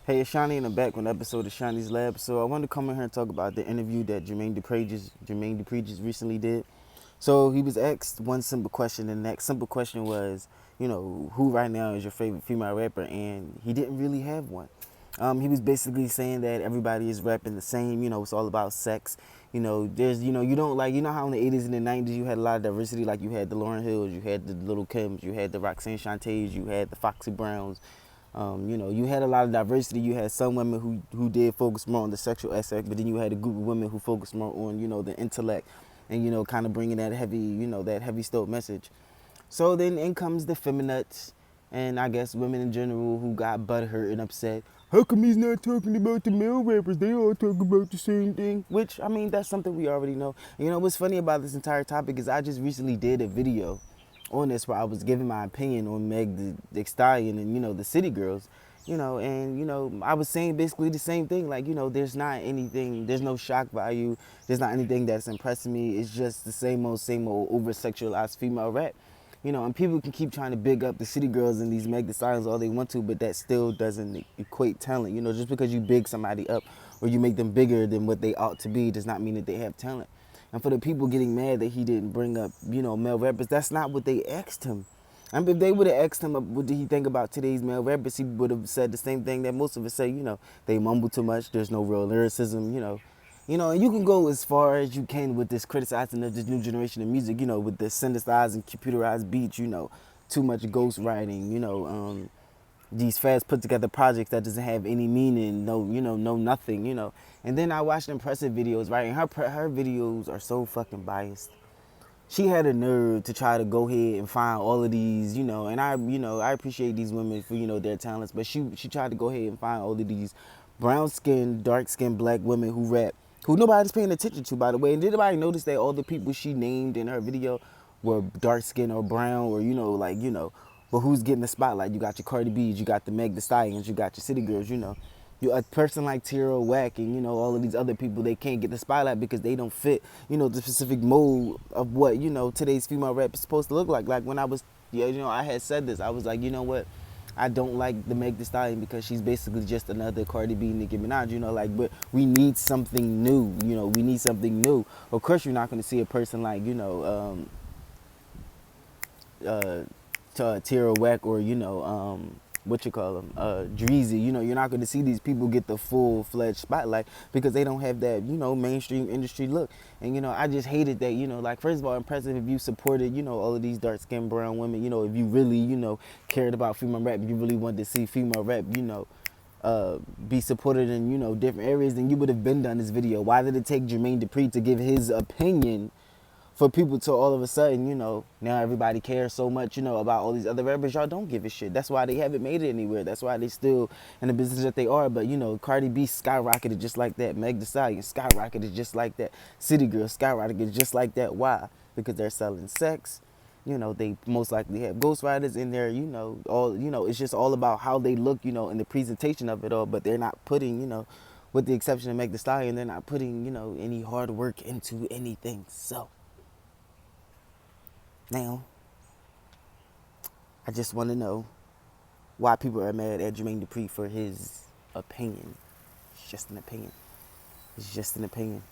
Hey, it's Shawnee in the back with an episode of Shawnee's Lab. So I wanted to come in here and talk about the interview that Jermaine Dupri just recently did. So he was asked one simple question, and that simple question was, who right now is your favorite female rapper? And he didn't really have one. He was basically saying that everybody is rapping the same. It's all about sex. You don't like, how in the 80s and the 90s you had a lot of diversity. Like you had the Lauryn Hills, you had the Little Kims, you had the Roxanne Shantays, you had the Foxy Browns. You had a lot of diversity. You had some women who did focus more on the sexual aspect, but then you had a group of women who focused more on, the intellect and, kind of bringing that heavy, that heavy stoic message. So then in comes the feminists and I guess women in general who got butthurt and upset. How come he's not talking about the male rappers? They all talk about the same thing. Which, I mean, that's something we already know. What's funny about this entire topic is I just recently did a video on this where I was giving my opinion on Meg the Stallion and, the City Girls. I was saying basically the same thing. Like, there's not anything, there's no shock value. There's not anything that's impressing me. It's just the same old over sexualized female rap. And people can keep trying to big up the City Girls and these Meg Thee Stallions all they want to, but that still doesn't equate talent. Just because you big somebody up or you make them bigger than what they ought to be does not mean that they have talent. And for the people getting mad that he didn't bring up, male rappers, that's not what they asked him. I mean, if they would have asked him what did he think about today's male rappers, he would have said the same thing that most of us say, they mumble too much, there's no real lyricism. And you can go as far as you can with this criticizing of this new generation of music, with the synthesized and computerized beats, too much ghost writing, these fast put together projects that doesn't have any meaning, no nothing. And then I watched impressive videos, right? And her videos are so fucking biased. She had a nerve to try to go ahead and find all of these, and I appreciate these women for, their talents, but she tried to go ahead and find all of these brown skinned, dark skinned black women who rap, who nobody's paying attention to, by the way. And did anybody notice that all the people she named in her video were dark skinned or brown or, but who's getting the spotlight? You got your Cardi B's, you got the Meg Thee Stallions, you got your City Girls. You a person like Tierra Whack and all of these other people, they can't get the spotlight because they don't fit the specific mold of what today's female rap is supposed to look like. Like when I was I had said this, I was like, you know what, I don't like the Meg Thee Stallion because she's basically just another Cardi B, Nicki Minaj. But we need something new. We need something new. Of course, you're not going to see a person like uh, Tierra Whack or what you call them, Dreezy. You're not going to see these people get the full-fledged spotlight because they don't have that mainstream industry look. And I just hated that. Like, first of all, impressive if you supported all of these dark-skinned brown women. If you really cared about female rap, you really wanted to see female rap be supported in different areas, then you would have been done this video. Why did it take Jermaine Dupri to give his opinion for people to all of a sudden, now everybody cares so much, about all these other rappers? Y'all don't give a shit. That's why they haven't made it anywhere. That's why they still in the business that they are. But, Cardi B skyrocketed just like that. Meg Thee Stallion skyrocketed just like that. City Girls skyrocketed just like that. Why? Because they're selling sex. They most likely have ghostwriters in there, it's just all about how they look, in the presentation of it all. But they're not putting, with the exception of Meg Thee Stallion, they're not putting, any hard work into anything. So, now, I just want to know why people are mad at Jermaine Dupri for his opinion. It's just an opinion. It's just an opinion.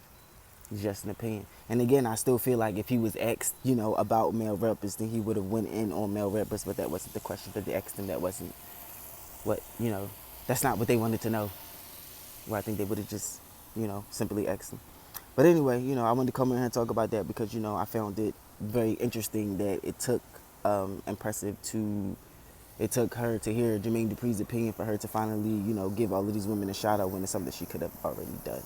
It's just an opinion. And again, I still feel like if he was asked, about male rappers, then he would have went in on male rappers, but that wasn't the question that they asked him. That wasn't what, that's not what they wanted to know. Well, I think they would have just, simply asked him. But anyway, I wanted to come in here and talk about that because, I found it very interesting that it took it took her to hear Jermaine Dupri's opinion for her to finally, give all of these women a shout out when it's something she could have already done.